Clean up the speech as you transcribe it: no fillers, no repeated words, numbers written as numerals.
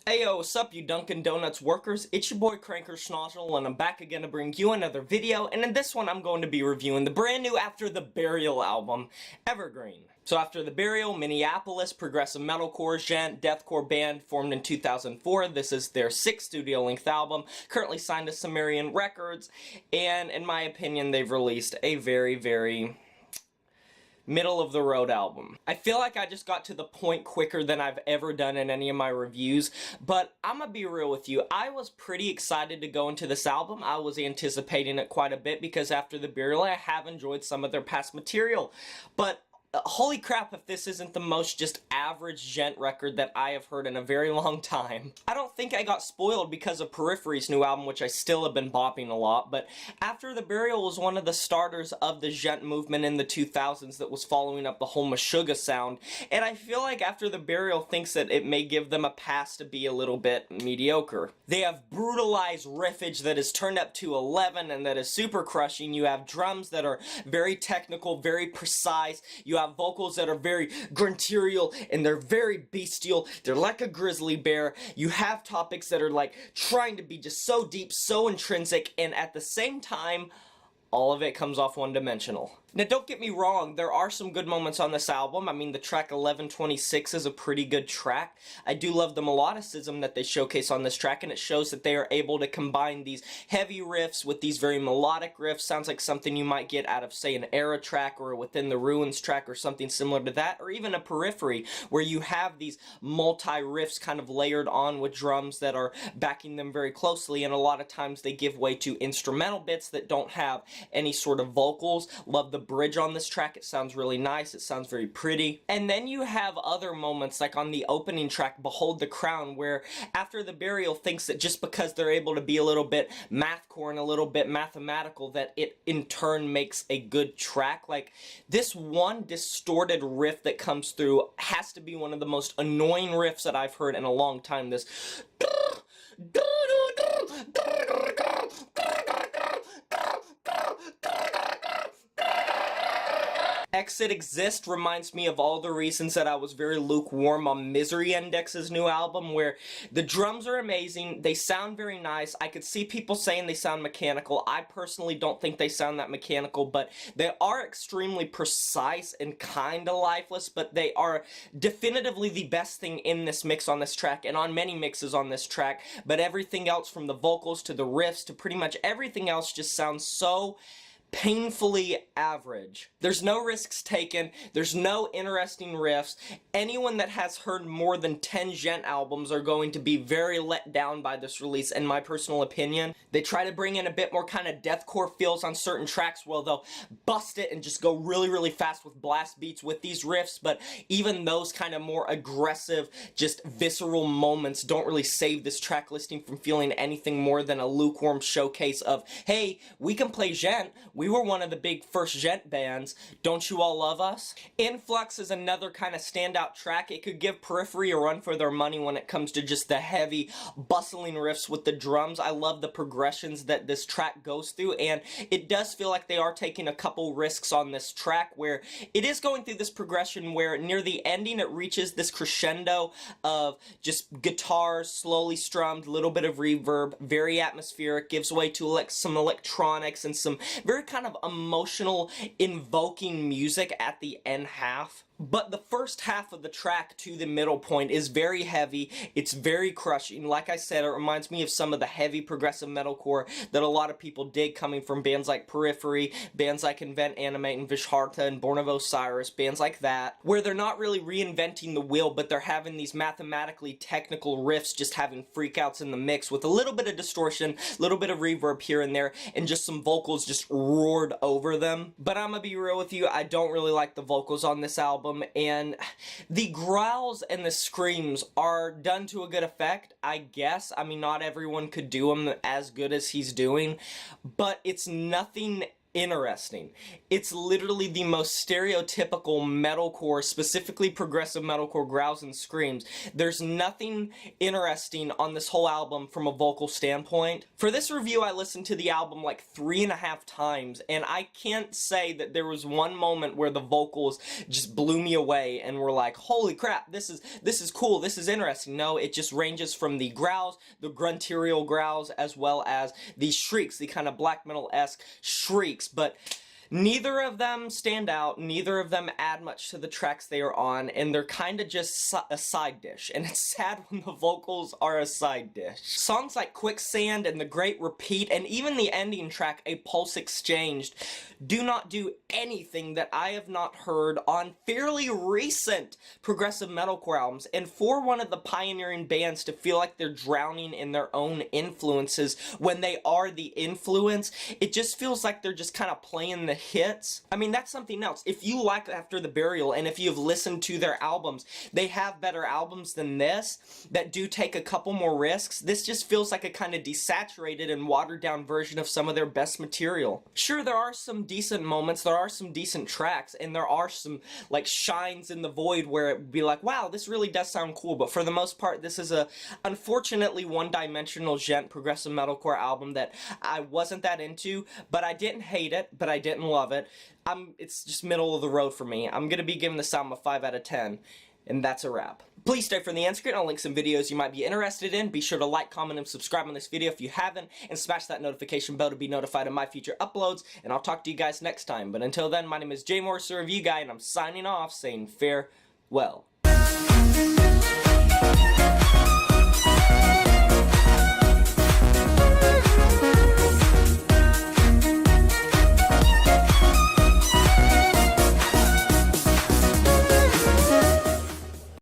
Ayo, what's up you Dunkin' Donuts workers? It's your boy Cranker Schnozzle, and I'm back again to bring you another video, and in this one I'm going to be reviewing the brand new After the Burial album, Evergreen. So After the Burial, Minneapolis Progressive Metalcore, Djent, deathcore band formed in 2004. This is their 6th studio-length album, currently signed to Sumerian Records, and in my opinion they've released a very middle-of-the-road album. I feel like I just got to the point quicker than I've ever done in any of my reviews, but I'm gonna be real with you. I was pretty excited to go into this album. I was anticipating it quite a bit because After the Burial, I have enjoyed some of their past material, but holy crap if this isn't the most just average Djent record that I have heard in a very long time. I don't think I got spoiled because of Periphery's new album, which I still have been bopping a lot, but After the Burial was one of the starters of the Djent movement in the 2000s that was following up the whole Meshuggah sound, and I feel like After the Burial thinks that it may give them a pass to be a little bit mediocre. They have brutalized riffage that is turned up to 11 and that is super crushing. You have drums that are very technical, very precise. You have vocals that are very grunterial and they're very bestial. They're like a grizzly bear. You have topics that are like trying to be just so deep, so intrinsic, and at the same time, all of it comes off one-dimensional. Now, don't get me wrong, there are some good moments on this album. I mean, the track 1126 is a pretty good track. I do love the melodicism that they showcase on this track, and it shows that they are able to combine these heavy riffs with these very melodic riffs. Sounds like something you might get out of, say, an Era track or Within the Ruins track or something similar to that, or even a Periphery, where you have these multi-riffs kind of layered on with drums that are backing them very closely, and a lot of times they give way to instrumental bits that don't have any sort of vocals. Love the bridge on this track. It sounds really nice. It sounds very pretty. And then you have other moments like on the opening track, Behold the Crown, where After the Burial thinks that just because they're able to be a little bit mathcore and a little bit mathematical that it in turn makes a good track. Like, this one distorted riff that comes through has to be one of the most annoying riffs that I've heard in a long time. This Exit Exist reminds me of all the reasons that I was very lukewarm on Misery Index's new album, where the drums are amazing, they sound very nice. I could see people saying they sound mechanical. I personally don't think they sound that mechanical, but they are extremely precise and kinda lifeless, but they are definitively the best thing in this mix on this track, and on many mixes on this track, but everything else from the vocals to the riffs to pretty much everything else just sounds so painfully average. There's no risks taken, there's no interesting riffs. Anyone that has heard more than 10 Djent albums are going to be very let down by this release, in my personal opinion. They try to bring in a bit more kind of deathcore feels on certain tracks where they'll bust it and just go really fast with blast beats with these riffs, but even those kind of more aggressive, just visceral moments don't really save this track listing from feeling anything more than a lukewarm showcase of, hey, we can play Djent, we were one of the big first Djent bands, don't you all love us? Flux is another kind of standout track. It could give Periphery a run for their money when it comes to just the heavy, bustling riffs with the drums. I love the progressions that this track goes through, and it does feel like they are taking a couple risks on this track where it is going through this progression where near the ending it reaches this crescendo of just guitars slowly strummed, little bit of reverb, very atmospheric, gives way to like some electronics and some very kind of emotional, invoking music at the end half. But the first half of the track to the middle point is very heavy, it's very crushing. Like I said, it reminds me of some of the heavy progressive metalcore that a lot of people dig coming from bands like Periphery, bands like Invent, Animate, and Visharta, and Born of Osiris, bands like that, where they're not really reinventing the wheel, but they're having these mathematically technical riffs just having freakouts in the mix with a little bit of distortion, a little bit of reverb here and there, and just some vocals just roared over them. But I'm gonna be real with you, I don't really like the vocals on this album, and the growls and the screams are done to a good effect, I guess. I mean, not everyone could do them as good as he's doing, but it's nothing interesting. It's literally the most stereotypical metalcore, specifically progressive metalcore growls and screams. There's nothing interesting on this whole album from a vocal standpoint. For this review, I listened to the album like 3.5 times, and I can't say that there was one moment where the vocals just blew me away and were like, holy crap, this is cool, this is interesting. No, it just ranges from the growls, the grunterial growls, as well as the shrieks, the kind of black metal-esque shrieks, but neither of them stand out, neither of them add much to the tracks they are on, and they're kind of just a side dish, and it's sad when the vocals are a side dish. Songs like Quicksand and The Great Repeat, and even the ending track, A Pulse Exchanged, do not do anything that I have not heard on fairly recent progressive metalcore albums, and for one of the pioneering bands to feel like they're drowning in their own influences when they are the influence, it just feels like they're just kind of playing the hits. I mean, that's something else. If you like After the Burial, and if you've listened to their albums, they have better albums than this that do take a couple more risks. This just feels like a kind of desaturated and watered down version of some of their best material. Sure, there are some decent moments, there are some decent tracks, and there are some like shines in the void where it would be like, wow, this really does sound cool, but for the most part, this is a unfortunately one-dimensional Djent progressive metalcore album that I wasn't that into, but I didn't hate it, but I didn't love it. It's just middle of the road for me. I'm gonna be giving this album a 5 out of 10, and that's a wrap. Please stay for the end screen. I'll link some videos you might be interested in. Be sure to like, comment, and subscribe on this video if you haven't, and smash that notification bell to be notified of my future uploads, and I'll talk to you guys next time. But until then, my name is Jay Morris, the Review Guy, and I'm signing off saying farewell.